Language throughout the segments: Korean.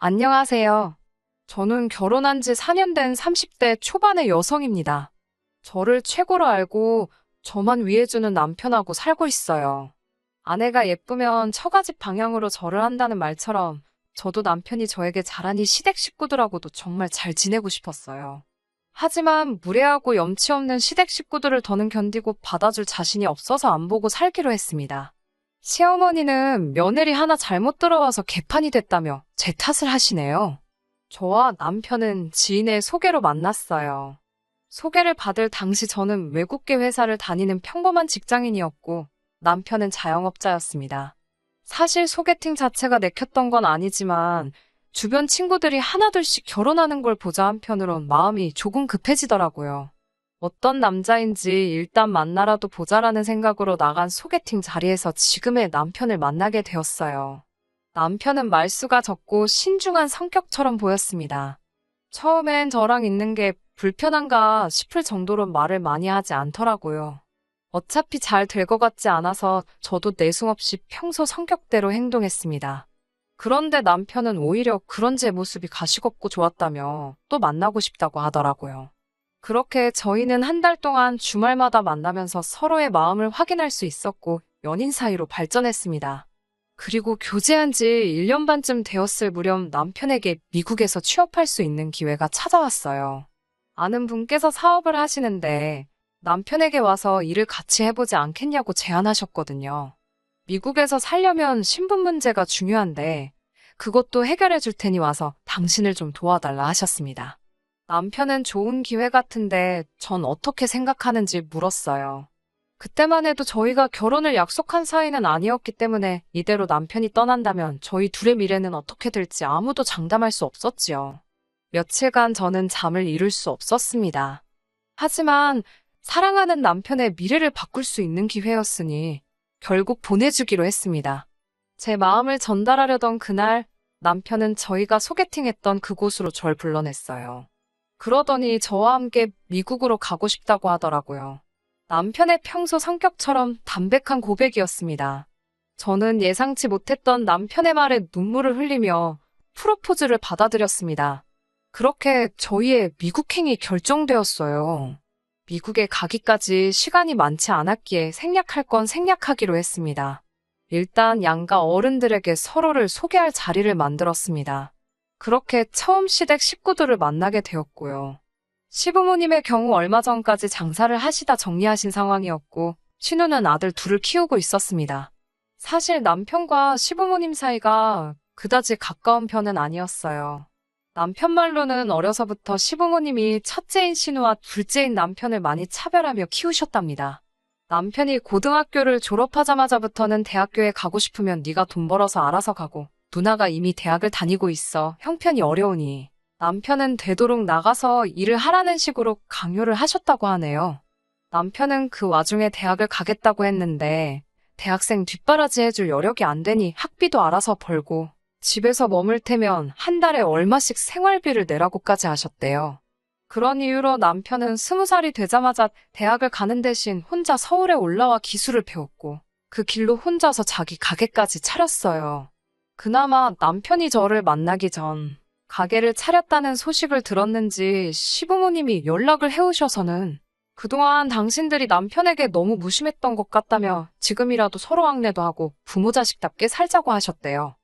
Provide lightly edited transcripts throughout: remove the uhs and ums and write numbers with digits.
안녕하세요. 저는 결혼한 지 4년 된 30대 초반의 여성입니다. 저를 최고로 알고 저만 위해주는 남편하고 살고 있어요. 아내가 예쁘면 처가집 방향으로 절을 한다는 말처럼 저도 남편이 저에게 잘하니 시댁 식구들하고도 정말 잘 지내고 싶었어요. 하지만 무례하고 염치 없는 시댁 식구들을 더는 견디고 받아줄 자신이 없어서 안 보고 살기로 했습니다. 시어머니는 며느리 하나 잘못 들어와서 개판이 됐다며 제 탓을 하시네요. 저와 남편은 지인의 소개로 만났어요. 소개를 받을 당시 저는 외국계 회사를 다니는 평범한 직장인이었고 남편은 자영업자였습니다. 사실 소개팅 자체가 내켰던 건 아니지만 주변 친구들이 하나둘씩 결혼하는 걸 보자 한편으론 마음이 조금 급해지더라고요. 어떤 남자인지 일단 만나라도 보자라는 생각으로 나간 소개팅 자리에서 지금의 남편을 만나게 되었어요. 남편은 말수가 적고 신중한 성격처럼 보였습니다. 처음엔 저랑 있는 게 불편한가 싶을 정도로 말을 많이 하지 않더라고요. 어차피 잘 될 것 같지 않아서 저도 내숭 없이 평소 성격대로 행동했습니다. 그런데 남편은 오히려 그런 제 모습이 가시겁고 좋았다며 또 만나고 싶다고 하더라고요. 그렇게 저희는 한 달 동안 주말마다 만나면서 서로의 마음을 확인할 수 있었고 연인 사이로 발전했습니다. 그리고 교제한 지 1년 반쯤 되었을 무렵 남편에게 미국에서 취업할 수 있는 기회가 찾아왔어요. 아는 분께서 사업을 하시는데 남편에게 와서 일을 같이 해보지 않겠냐고 제안하셨거든요. 미국에서 살려면 신분 문제가 중요한데 그것도 해결해 줄 테니 와서 당신을 좀 도와달라 하셨습니다. 남편은 좋은 기회 같은데 전 어떻게 생각하는지 물었어요. 그때만 해도 저희가 결혼을 약속한 사이는 아니었기 때문에 이대로 남편이 떠난다면 저희 둘의 미래는 어떻게 될지 아무도 장담할 수 없었지요. 며칠간 저는 잠을 이룰 수 없었습니다. 하지만 사랑하는 남편의 미래를 바꿀 수 있는 기회였으니 결국 보내주기로 했습니다. 제 마음을 전달하려던 그날 남편은 저희가 소개팅했던 그곳으로 절 불러냈어요. 그러더니 저와 함께 미국으로 가고 싶다고 하더라고요. 남편의 평소 성격처럼 담백한 고백이었습니다. 저는 예상치 못했던 남편의 말에 눈물을 흘리며 프로포즈를 받아들였습니다. 그렇게 저희의 미국행이 결정되었어요. 미국에 가기까지 시간이 많지 않았기에 생략할 건 생략하기로 했습니다. 일단 양가 어른들에게 서로를 소개할 자리를 만들었습니다. 그렇게 처음 시댁 식구들을 만나게 되었고요. 시부모님의 경우 얼마 전까지 장사를 하시다 정리하신 상황이었고 신우는 아들 둘을 키우고 있었습니다. 사실 남편과 시부모님 사이가 그다지 가까운 편은 아니었어요. 남편 말로는 어려서부터 시부모님이 첫째인 신우와 둘째인 남편을 많이 차별하며 키우셨답니다. 남편이 고등학교를 졸업하자마자부터는 대학교에 가고 싶으면 네가 돈 벌어서 알아서 가고 누나가 이미 대학을 다니고 있어 형편이 어려우니 남편은 되도록 나가서 일을 하라는 식으로 강요를 하셨다고 하네요. 남편은 그 와중에 대학을 가겠다고 했는데 대학생 뒷바라지 해줄 여력이 안 되니 학비도 알아서 벌고 집에서 머물 테면 한 달에 얼마씩 생활비를 내라고까지 하셨대요. 그런 이유로 남편은 20살이 되자마자 대학을 가는 대신 혼자 서울에 올라와 기술을 배웠고 그 길로 혼자서 자기 가게까지 차렸어요. 그나마 남편이 저를 만나기 전 가게를 차렸다는 소식을 들었는지 시부모님이 연락을 해오셔서는 그동안 당신들이 남편에게 너무 무심했던 것 같다며 지금이라도 서로 왕래도 하고 부모 자식답게 살자고 하셨대요.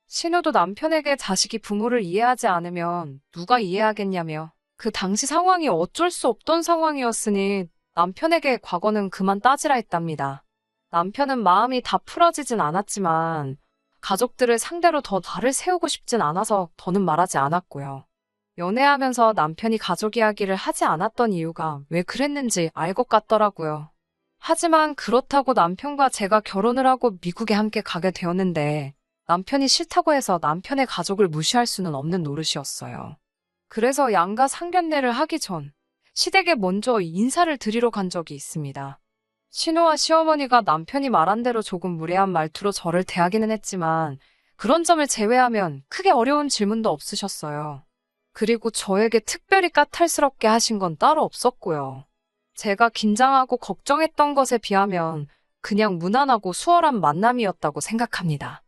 신우도 남편에게 자식이 부모를 이해하지 않으면 누가 이해하겠냐며 그 당시 상황이 어쩔 수 없던 상황이었으니 남편에게 과거는 그만 따지라 했답니다. 남편은 마음이 다 풀어지진 않았지만 가족들을 상대로 더 날을 세우고 싶진 않아서 더는 말하지 않았고요. 연애하면서 남편이 가족 이야기를 하지 않았던 이유가 왜 그랬는지 알 것 같더라고요. 하지만 그렇다고 남편과 제가 결혼을 하고 미국에 함께 가게 되었는데 남편이 싫다고 해서 남편의 가족을 무시할 수는 없는 노릇이었어요. 그래서 양가 상견례를 하기 전 시댁에 먼저 인사를 드리러 간 적이 있습니다. 신우와 시어머니가 남편이 말한 대로 조금 무례한 말투로 저를 대하기는 했지만 그런 점을 제외하면 크게 어려운 질문도 없으셨어요. 그리고 저에게 특별히 까탈스럽게 하신 건 따로 없었고요. 제가 긴장하고 걱정했던 것에 비하면 그냥 무난하고 수월한 만남이었다고 생각합니다.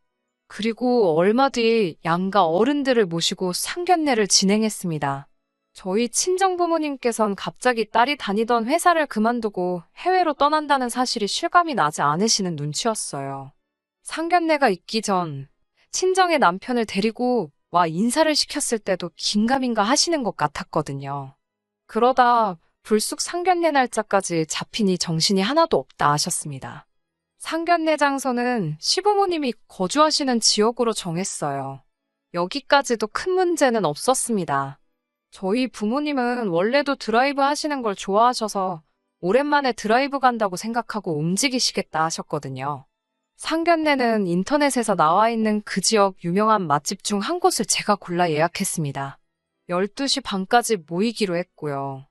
그리고 얼마 뒤 양가 어른들을 모시고 상견례를 진행했습니다. 저희 친정부모님께선 갑자기 딸이 다니던 회사를 그만두고 해외로 떠난다는 사실이 실감이 나지 않으시는 눈치였어요. 상견례가 있기 전 친정의 남편을 데리고 와 인사를 시켰을 때도 긴가민가 하시는 것 같았거든요. 그러다 불쑥 상견례 날짜까지 잡히니 정신이 하나도 없다 하셨습니다. 상견례 장소는 시부모님이 거주하시는 지역으로 정했어요. 여기까지도 큰 문제는 없었습니다. 저희 부모님은 원래도 드라이브 하시는 걸 좋아하셔서 오랜만에 드라이브 간다고 생각하고 움직이시겠다 하셨거든요. 상견례는 인터넷에서 나와 있는 그 지역 유명한 맛집 중 한 곳을 제가 골라 예약했습니다. 12시 반까지 모이기로 했고요.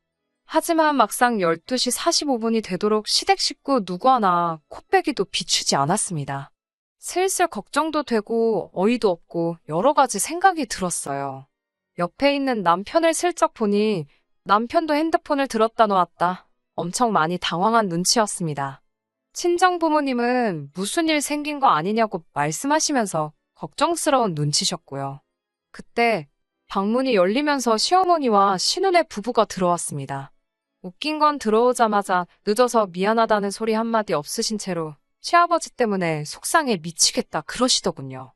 하지만 막상 12시 45분이 되도록 시댁 식구 누구 하나 코빼기도 비추지 않았습니다. 슬슬 걱정도 되고 어이도 없고 여러 가지 생각이 들었어요. 옆에 있는 남편을 슬쩍 보니 남편도 핸드폰을 들었다 놓았다. 엄청 많이 당황한 눈치였습니다. 친정 부모님은 무슨 일 생긴 거 아니냐고 말씀하시면서 걱정스러운 눈치셨고요. 그때 방문이 열리면서 시어머니와 신혼의 부부가 들어왔습니다. 웃긴 건 들어오자마자 늦어서 미안하다는 소리 한마디 없으신 채로 시아버지 때문에 속상해 미치겠다 그러시더군요.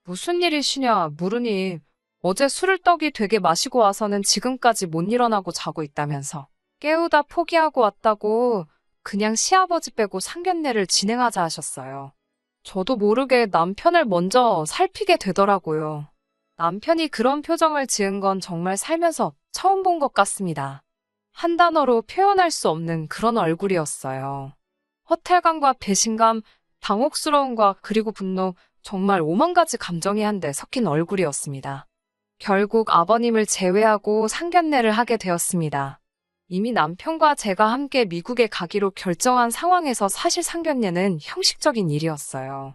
무슨 일이시냐 물으니 어제 술을 떡이 되게 마시고 와서는 지금까지 못 일어나고 자고 있다면서 깨우다 포기하고 왔다고 그냥 시아버지 빼고 상견례를 진행하자 하셨어요. 저도 모르게 남편을 먼저 살피게 되더라고요. 남편이 그런 표정을 지은 건 정말 살면서 처음 본 것 같습니다. 한 단어로 표현할 수 없는 그런 얼굴이었어요. 허탈감과 배신감, 당혹스러움과 그리고 분노, 정말 오만 가지 감정이 한데 섞인 얼굴이었습니다. 결국 아버님을 제외하고 상견례를 하게 되었습니다. 이미 남편과 제가 함께 미국에 가기로 결정한 상황에서 사실 상견례는 형식적인 일이었어요.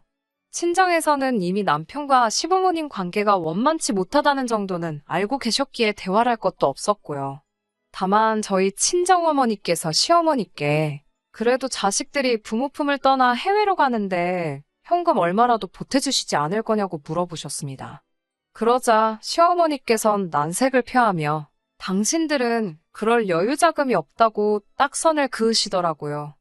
친정에서는 이미 남편과 시부모님 관계가 원만치 못하다는 정도는 알고 계셨기에 대화를 할 것도 없었고요. 다만 저희 친정어머니께서 시어머니께 그래도 자식들이 부모 품을 떠나 해외로 가는데 현금 얼마라도 보태주시지 않을 거냐고 물어보셨습니다. 그러자 시어머니께선 난색을 표하며 당신들은 그럴 여유 자금이 없다고 딱 선을 그으시더라고요.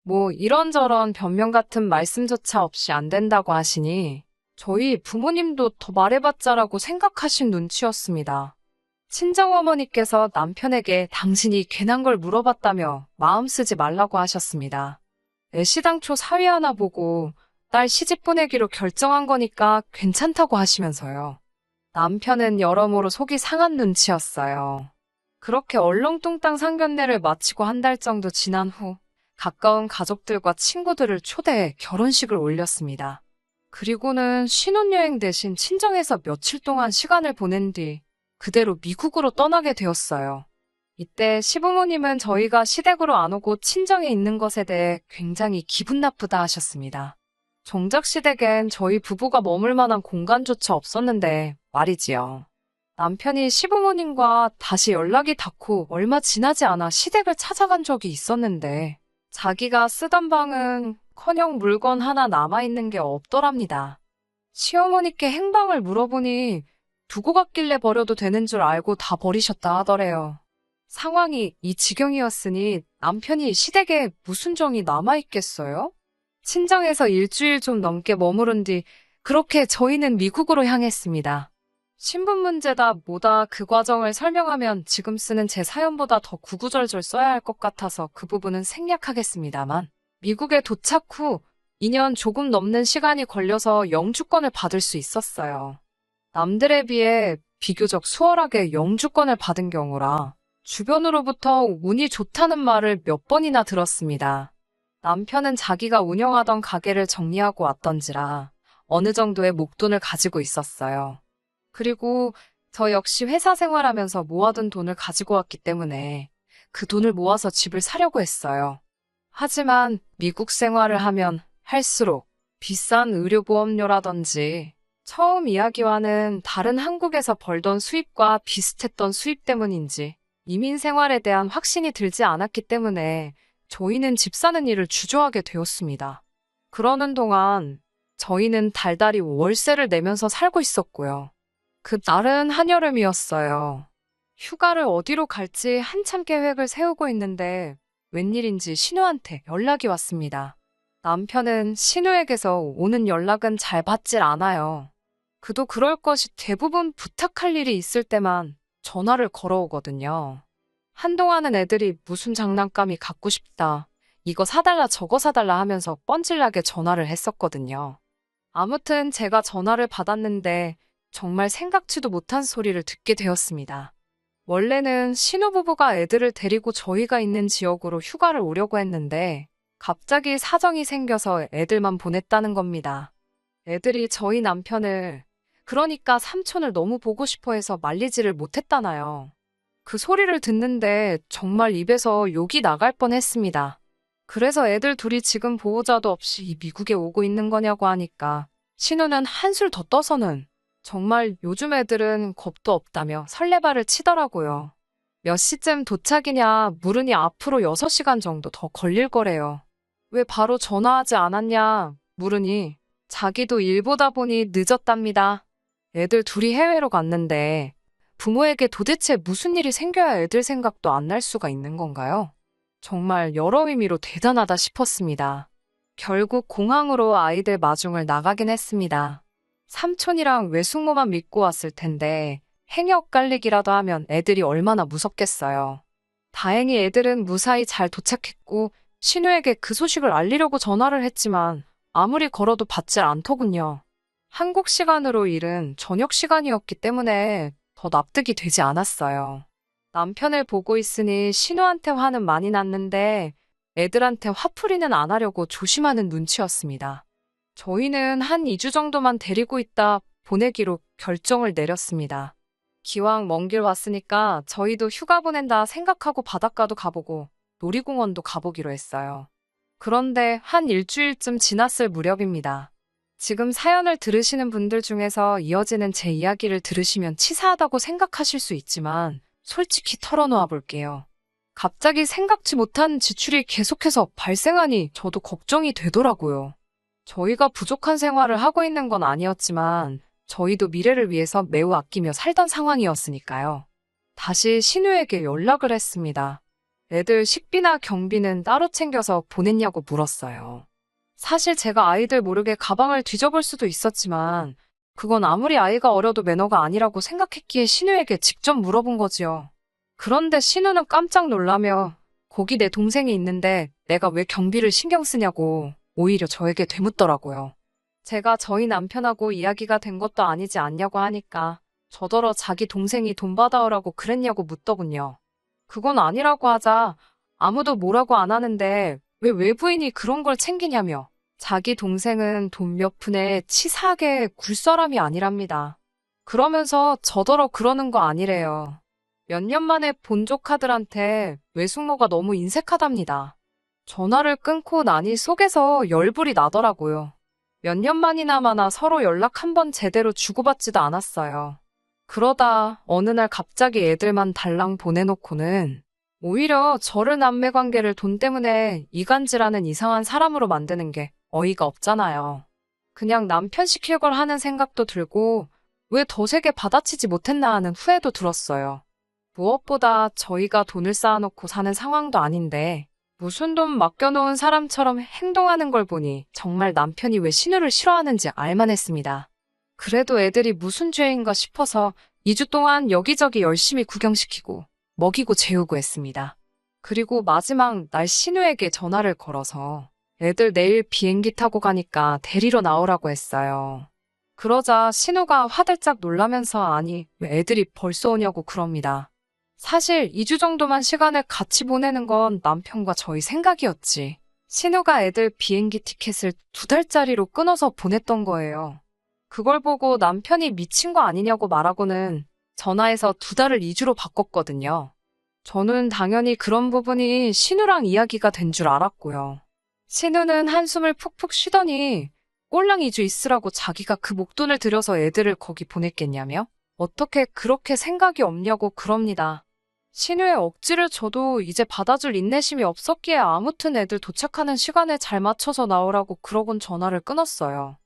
뭐 이런저런 변명 같은 말씀조차 없이 안 된다고 하시니 저희 부모님도 더 말해봤자라고 생각하신 눈치였습니다. 친정어머니께서 남편에게 당신이 괜한 걸 물어봤다며 마음 쓰지 말라고 하셨습니다. 애시당초 사위 하나 보고 딸 시집 보내기로 결정한 거니까 괜찮다고 하시면서요. 남편은 여러모로 속이 상한 눈치였어요. 그렇게 얼렁뚱땅 상견례를 마치고 한 달 정도 지난 후 가까운 가족들과 친구들을 초대해 결혼식을 올렸습니다. 그리고는 신혼여행 대신 친정에서 며칠 동안 시간을 보낸 뒤 그대로 미국으로 떠나게 되었어요. 이때 시부모님은 저희가 시댁으로 안 오고 친정에 있는 것에 대해 굉장히 기분 나쁘다 하셨습니다. 정작 시댁엔 저희 부부가 머물 만한 공간조차 없었는데 말이지요. 남편이 시부모님과 다시 연락이 닿고 얼마 지나지 않아 시댁을 찾아간 적이 있었는데 자기가 쓰던 방은 커녕 물건 하나 남아있는 게 없더랍니다. 시어머니께 행방을 물어보니 두고 갔길래 버려도 되는 줄 알고 다 버리셨다 하더래요. 상황이 이 지경이었으니 남편이 시댁에 무슨 정이 남아있겠어요? 친정에서 일주일 좀 넘게 머무른 뒤 그렇게 저희는 미국으로 향했습니다. 신분 문제다 뭐다 그 과정을 설명하면 지금 쓰는 제 사연보다 더 구구절절 써야 할 것 같아서 그 부분은 생략하겠습니다만 미국에 도착 후 2년 조금 넘는 시간이 걸려서 영주권을 받을 수 있었어요. 남들에 비해 비교적 수월하게 영주권을 받은 경우라 주변으로부터 운이 좋다는 말을 몇 번이나 들었습니다. 남편은 자기가 운영하던 가게를 정리하고 왔던지라 어느 정도의 목돈을 가지고 있었어요. 그리고 저 역시 회사 생활하면서 모아둔 돈을 가지고 왔기 때문에 그 돈을 모아서 집을 사려고 했어요. 하지만 미국 생활을 하면 할수록 비싼 의료보험료라든지 처음 이야기와는 다른 한국에서 벌던 수입과 비슷했던 수입 때문인지 이민 생활에 대한 확신이 들지 않았기 때문에 저희는 집 사는 일을 주저하게 되었습니다. 그러는 동안 저희는 달달이 월세를 내면서 살고 있었고요. 그 날은 한여름이었어요. 휴가를 어디로 갈지 한참 계획을 세우고 있는데 웬일인지 신우한테 연락이 왔습니다. 남편은 신우에게서 오는 연락은 잘 받질 않아요. 그도 그럴 것이 대부분 부탁할 일이 있을 때만 전화를 걸어오거든요. 한동안은 애들이 무슨 장난감이 갖고 싶다, 이거 사달라 저거 사달라 하면서 뻔질나게 전화를 했었거든요. 아무튼 제가 전화를 받았는데 정말 생각지도 못한 소리를 듣게 되었습니다. 원래는 신혼부부가 애들을 데리고 저희가 있는 지역으로 휴가를 오려고 했는데 갑자기 사정이 생겨서 애들만 보냈다는 겁니다. 애들이 저희 남편을, 그러니까 삼촌을 너무 보고 싶어 해서 말리지를 못했다나요. 그 소리를 듣는데 정말 입에서 욕이 나갈 뻔했습니다. 그래서 애들 둘이 지금 보호자도 없이 미국에 오고 있는 거냐고 하니까 신우는 한술 더 떠서는 정말 요즘 애들은 겁도 없다며 설레발을 치더라고요. 몇 시쯤 도착이냐 물으니 앞으로 6시간 정도 더 걸릴 거래요. 왜 바로 전화하지 않았냐 물으니 자기도 일 보다 보니 늦었답니다. 애들 둘이 해외로 갔는데 부모에게 도대체 무슨 일이 생겨야 애들 생각도 안 날 수가 있는 건가요? 정말 여러 의미로 대단하다 싶었습니다. 결국 공항으로 아이들 마중을 나가긴 했습니다. 삼촌이랑 외숙모만 믿고 왔을 텐데 행여 엇갈리기라도 하면 애들이 얼마나 무섭겠어요. 다행히 애들은 무사히 잘 도착했고 신우에게 그 소식을 알리려고 전화를 했지만 아무리 걸어도 받질 않더군요. 한국 시간으로 이른 저녁 시간이었기 때문에 더 납득이 되지 않았어요. 남편을 보고 있으니 신우한테 화는 많이 났는데 애들한테 화풀이는 안 하려고 조심하는 눈치였습니다. 저희는 한 2주 정도만 데리고 있다 보내기로 결정을 내렸습니다. 기왕 먼 길 왔으니까 저희도 휴가 보낸다 생각하고 바닷가도 가보고 놀이공원도 가보기로 했어요. 그런데 한 일주일쯤 지났을 무렵입니다. 지금 사연을 들으시는 분들 중에서 이어지는 제 이야기를 들으시면 치사하다고 생각하실 수 있지만 솔직히 털어놓아 볼게요. 갑자기 생각지 못한 지출이 계속해서 발생하니 저도 걱정이 되더라고요. 저희가 부족한 생활을 하고 있는 건 아니었지만 저희도 미래를 위해서 매우 아끼며 살던 상황이었으니까요. 다시 신우에게 연락을 했습니다. 애들 식비나 경비는 따로 챙겨서 보냈냐고 물었어요. 사실 제가 아이들 모르게 가방을 뒤져볼 수도 있었지만 그건 아무리 아이가 어려도 매너가 아니라고 생각했기에 신우에게 직접 물어본 거지요. 그런데 신우는 깜짝 놀라며 거기 내 동생이 있는데 내가 왜 경비를 신경 쓰냐고 오히려 저에게 되묻더라고요. 제가 저희 남편하고 이야기가 된 것도 아니지 않냐고 하니까 저더러 자기 동생이 돈 받아오라고 그랬냐고 묻더군요. 그건 아니라고 하자 아무도 뭐라고 안 하는데 왜 외부인이 그런 걸 챙기냐며 자기 동생은 돈 몇 푼에 치사하게 굴 사람이 아니랍니다. 그러면서 저더러 그러는 거 아니래요. 몇 년 만에 본 조카들한테 외숙모가 너무 인색하답니다. 전화를 끊고 나니 속에서 열불이 나더라고요. 몇 년 만이나마나 서로 연락 한 번 제대로 주고받지도 않았어요. 그러다 어느 날 갑자기 애들만 달랑 보내놓고는 오히려 저를 남매 관계를 돈 때문에 이간질하는 이상한 사람으로 만드는 게 어이가 없잖아요. 그냥 남편 시킬 걸 하는 생각도 들고 왜 더 세게 받아치지 못했나 하는 후회도 들었어요. 무엇보다 저희가 돈을 쌓아놓고 사는 상황도 아닌데 무슨 돈 맡겨놓은 사람처럼 행동하는 걸 보니 정말 남편이 왜 신우를 싫어하는지 알만했습니다. 그래도 애들이 무슨 죄인가 싶어서 2주 동안 여기저기 열심히 구경시키고 먹이고 재우고 했습니다. 그리고 마지막 날 신우에게 전화를 걸어서 애들 내일 비행기 타고 가니까 데리러 나오라고 했어요. 그러자 신우가 화들짝 놀라면서 아니 왜 애들이 벌써 오냐고 그럽니다. 사실 2주 정도만 시간을 같이 보내는 건 남편과 저희 생각이었지. 신우가 애들 비행기 티켓을 2달짜리로 끊어서 보냈던 거예요. 그걸 보고 남편이 미친 거 아니냐고 말하고는 전화해서 2달을 2주로 바꿨거든요. 저는 당연히 그런 부분이 신우랑 이야기가 된 줄 알았고요. 신우는 한숨을 푹푹 쉬더니 꼴랑 2주 있으라고 자기가 그 목돈을 들여서 애들을 거기 보냈겠냐며? 어떻게 그렇게 생각이 없냐고 그럽니다. 신우의 억지를 저도 이제 받아줄 인내심이 없었기에 아무튼 애들 도착하는 시간에 잘 맞춰서 나오라고 그러곤 전화를 끊었어요.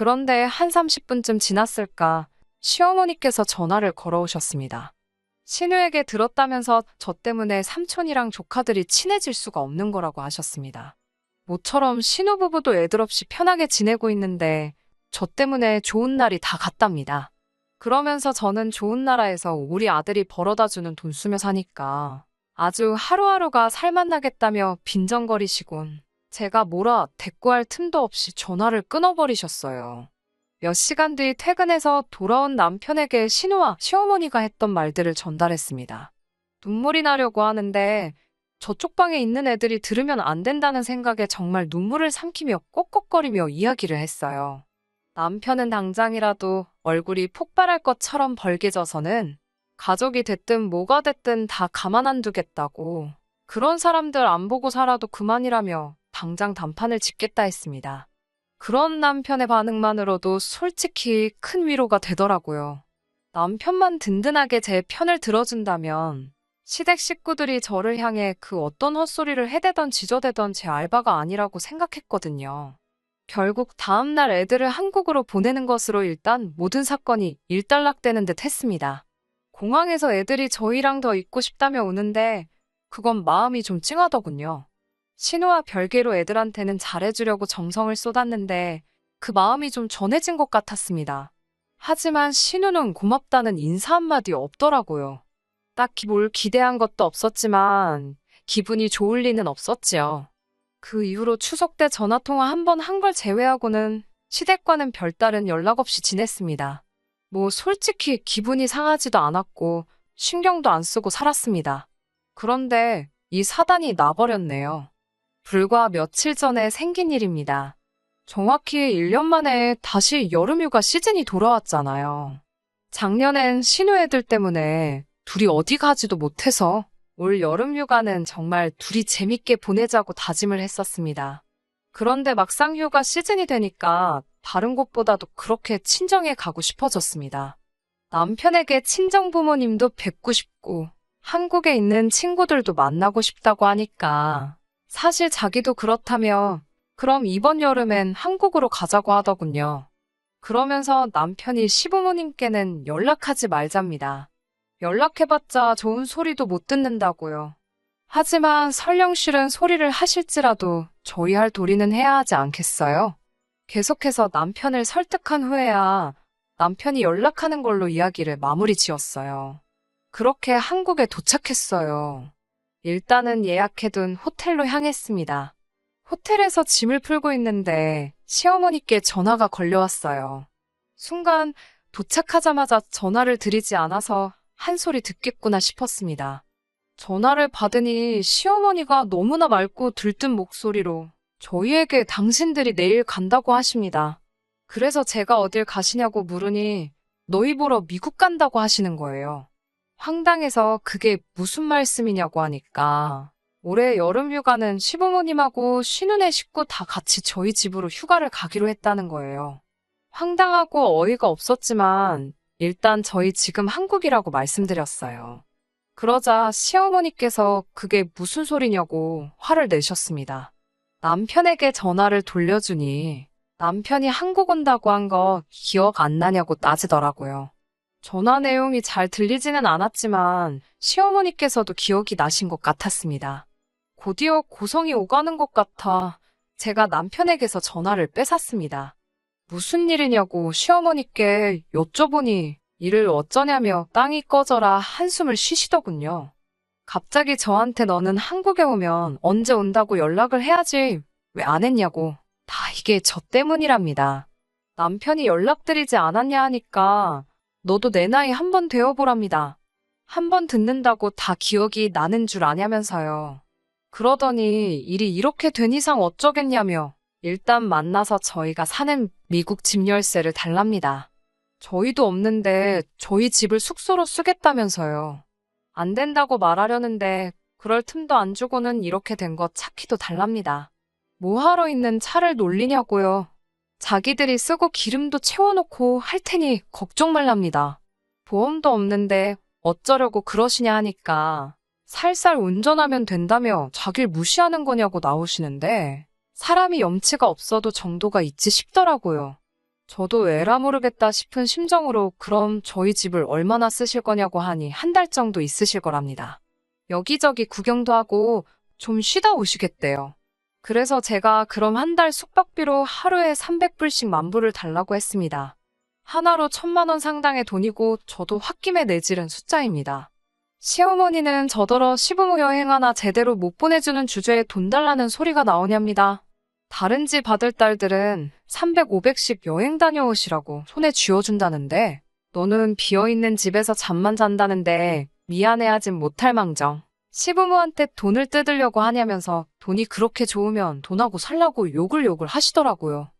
그런데 한 30분쯤 지났을까 시어머니께서 전화를 걸어오셨습니다. 신우에게 들었다면서 저 때문에 삼촌이랑 조카들이 친해질 수가 없는 거라고 하셨습니다. 모처럼 신우 부부도 애들 없이 편하게 지내고 있는데 저 때문에 좋은 날이 다 갔답니다. 그러면서 저는 좋은 나라에서 우리 아들이 벌어다주는 돈 쓰며 사니까 아주 하루하루가 살맛나겠다며 빈정거리시곤 제가 뭐라 대꾸할 틈도 없이 전화를 끊어버리셨어요. 몇 시간 뒤 퇴근해서 돌아온 남편에게 신우와 시어머니가 했던 말들을 전달했습니다. 눈물이 나려고 하는데 저쪽 방에 있는 애들이 들으면 안 된다는 생각에 정말 눈물을 삼키며 꺽꺽거리며 이야기를 했어요. 남편은 당장이라도 얼굴이 폭발할 것처럼 벌개져서는 가족이 됐든 뭐가 됐든 다 가만 안 두겠다고 그런 사람들 안 보고 살아도 그만이라며 당장 단판을 짓겠다 했습니다. 그런 남편의 반응만으로도 솔직히 큰 위로가 되더라고요. 남편만 든든하게 제 편을 들어준다면 시댁 식구들이 저를 향해 그 어떤 헛소리를 해대던 지저대던 제 알바가 아니라고 생각했거든요. 결국 다음날 애들을 한국으로 보내는 것으로 일단 모든 사건이 일단락되는 듯 했습니다. 공항에서 애들이 저희랑 더 있고 싶다며 우는데 그건 마음이 좀 찡하더군요. 신우와 별개로 애들한테는 잘해주려고 정성을 쏟았는데 그 마음이 좀 전해진 것 같았습니다. 하지만 신우는 고맙다는 인사 한마디 없더라고요. 딱히 뭘 기대한 것도 없었지만 기분이 좋을 리는 없었지요. 그 이후로 추석 때 전화통화 한 번 한 걸 제외하고는 시댁과는 별다른 연락 없이 지냈습니다. 뭐 솔직히 기분이 상하지도 않았고 신경도 안 쓰고 살았습니다. 그런데 이 사단이 나버렸네요. 불과 며칠 전에 생긴 일입니다. 정확히 1년 만에 다시 여름휴가 시즌이 돌아왔잖아요. 작년엔 신우 애들 때문에 둘이 어디 가지도 못해서 올 여름휴가는 정말 둘이 재밌게 보내자고 다짐을 했었습니다. 그런데 막상 휴가 시즌이 되니까 다른 곳보다도 그렇게 친정에 가고 싶어졌습니다. 남편에게 친정 부모님도 뵙고 싶고 한국에 있는 친구들도 만나고 싶다고 하니까 사실 자기도 그렇다며 그럼 이번 여름엔 한국으로 가자고 하더군요. 그러면서 남편이 시부모님께는 연락하지 말잡니다. 연락해봤자 좋은 소리도 못 듣는다고요. 하지만 설령 싫은 소리를 하실지라도 저희 할 도리는 해야 하지 않겠어요? 계속해서 남편을 설득한 후에야 남편이 연락하는 걸로 이야기를 마무리 지었어요. 그렇게 한국에 도착했어요. 일단은 예약해둔 호텔로 향했습니다. 호텔에서 짐을 풀고 있는데 시어머니께 전화가 걸려왔어요. 순간 도착하자마자 전화를 드리지 않아서 한 소리 듣겠구나 싶었습니다. 전화를 받으니 시어머니가 너무나 맑고 들뜬 목소리로 저희에게 당신들이 내일 간다고 하십니다. 그래서 제가 어딜 가시냐고 물으니 너희 보러 미국 간다고 하시는 거예요. 황당해서 그게 무슨 말씀이냐고 하니까 올해 여름휴가는 시부모님하고 신우네 식구 다 같이 저희 집으로 휴가를 가기로 했다는 거예요. 황당하고 어이가 없었지만 일단 저희 지금 한국이라고 말씀드렸어요. 그러자 시어머니께서 그게 무슨 소리냐고 화를 내셨습니다. 남편에게 전화를 돌려주니 남편이 한국 온다고 한 거 기억 안 나냐고 따지더라고요. 전화 내용이 잘 들리지는 않았지만 시어머니께서도 기억이 나신 것 같았습니다. 곧이어 고성이 오가는 것 같아 제가 남편에게서 전화를 뺏었습니다. 무슨 일이냐고 시어머니께 여쭤보니 일을 어쩌냐며 땅이 꺼져라 한숨을 쉬시더군요. 갑자기 저한테 너는 한국에 오면 언제 온다고 연락을 해야지 왜 안 했냐고. 다 이게 저 때문이랍니다. 남편이 연락드리지 않았냐 하니까 너도 내 나이 한 번 되어보랍니다. 한 번 듣는다고 다 기억이 나는 줄 아냐면서요. 그러더니 일이 이렇게 된 이상 어쩌겠냐며 일단 만나서 저희가 사는 미국 집 열쇠를 달랍니다. 저희도 없는데 저희 집을 숙소로 쓰겠다면서요. 안 된다고 말하려는데 그럴 틈도 안 주고는 이렇게 된 거 차키도 달랍니다. 뭐하러 있는 차를 놀리냐고요. 자기들이 쓰고 기름도 채워놓고 할 테니 걱정 말랍니다. 보험도 없는데 어쩌려고 그러시냐 하니까 살살 운전하면 된다며 자길 무시하는 거냐고 나오시는데 사람이 염치가 없어도 정도가 있지 싶더라고요. 저도 에라 모르겠다 싶은 심정으로 그럼 저희 집을 얼마나 쓰실 거냐고 하니 한 달 정도 있으실 거랍니다. 여기저기 구경도 하고 좀 쉬다 오시겠대요. 그래서 제가 그럼 한 달 숙박비로 하루에 300불씩 만불을 달라고 했습니다. 하나로 1,000만 원 상당의 돈이고 저도 홧김에 내지른 숫자입니다. 시어머니는 저더러 시부모 여행 하나 제대로 못 보내주는 주제에 돈 달라는 소리가 나오냐입니다. 다른 집 아들 딸들은 300, 500씩 여행 다녀오시라고 손에 쥐어준다는데 너는 비어있는 집에서 잠만 잔다는데 미안해하진 못할 망정. 시부모한테 돈을 뜯으려고 하냐면서 돈이 그렇게 좋으면 돈하고 살라고 욕을 하시더라고요.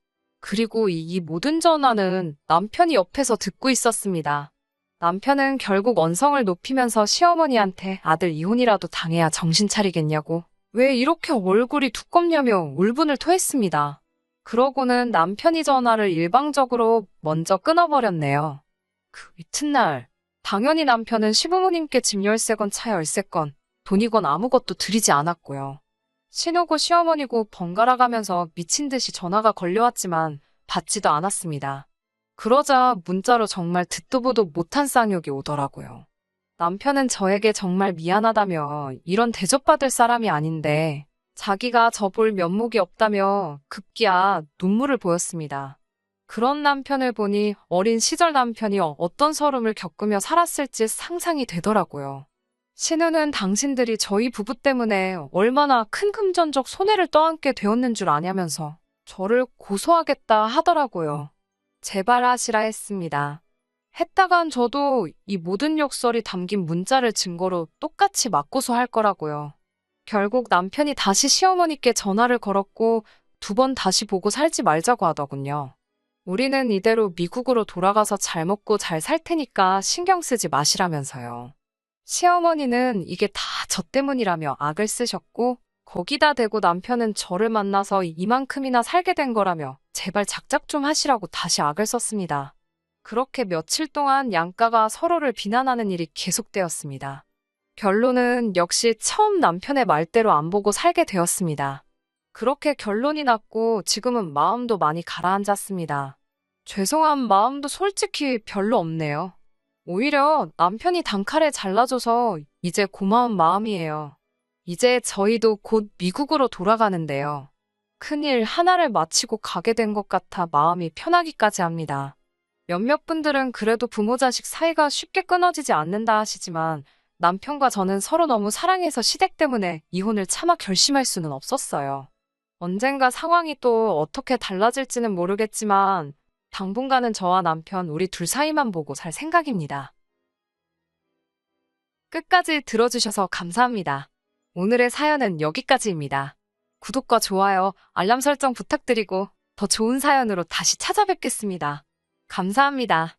그리고 이 모든 전화는 남편이 옆에서 듣고 있었습니다. 남편은 결국 언성을 높이면서 시어머니한테 아들 이혼이라도 당해야 정신 차리겠냐고 왜 이렇게 얼굴이 두껍냐며 울분을 토했습니다. 그러고는 남편이 전화를 일방적으로 먼저 끊어버렸네요. 그 이튿날 당연히 남편은 시부모님께 집 열쇠건 차 열쇠건 돈이건 아무것도 드리지 않았고요. 신우고 시어머니고 번갈아 가면서 미친 듯이 전화가 걸려왔지만 받지도 않았습니다. 그러자 문자로 정말 듣도 보도 못한 쌍욕이 오더라고요. 남편은 저에게 정말 미안하다며 이런 대접받을 사람이 아닌데 자기가 저 볼 면목이 없다며 급기야 눈물을 보였습니다. 그런 남편을 보니 어린 시절 남편이 어떤 서름을 겪으며 살았을지 상상이 되더라고요. 신우는 당신들이 저희 부부 때문에 얼마나 큰 금전적 손해를 떠안게 되었는 줄 아냐면서 저를 고소하겠다 하더라고요. 제발 하시라 했습니다. 했다간 저도 이 모든 욕설이 담긴 문자를 증거로 똑같이 맞고소 할 거라고요. 결국 남편이 다시 시어머니께 전화를 걸었고 2번 다시 보고 살지 말자고 하더군요. 우리는 이대로 미국으로 돌아가서 잘 먹고 잘 살 테니까 신경 쓰지 마시라면서요. 시어머니는 이게 다 저 때문이라며 악을 쓰셨고 거기다 대고 남편은 저를 만나서 이만큼이나 살게 된 거라며 제발 작작 좀 하시라고 다시 악을 썼습니다. 그렇게 며칠 동안 양가가 서로를 비난하는 일이 계속되었습니다. 결론은 역시 처음 남편의 말대로 안 보고 살게 되었습니다. 그렇게 결론이 났고 지금은 마음도 많이 가라앉았습니다. 죄송한 마음도 솔직히 별로 없네요. 오히려 남편이 단칼에 잘라줘서 이제 고마운 마음이에요. 이제 저희도 곧 미국으로 돌아가는데요. 큰일 하나를 마치고 가게 된 것 같아 마음이 편하기까지 합니다. 몇몇 분들은 그래도 부모 자식 사이가 쉽게 끊어지지 않는다 하시지만 남편과 저는 서로 너무 사랑해서 시댁 때문에 이혼을 차마 결심할 수는 없었어요. 언젠가 상황이 또 어떻게 달라질지는 모르겠지만 당분간은 저와 남편 우리 둘 사이만 보고 살 생각입니다. 끝까지 들어주셔서 감사합니다. 오늘의 사연은 여기까지입니다. 구독과 좋아요, 알람 설정 부탁드리고 더 좋은 사연으로 다시 찾아뵙겠습니다. 감사합니다.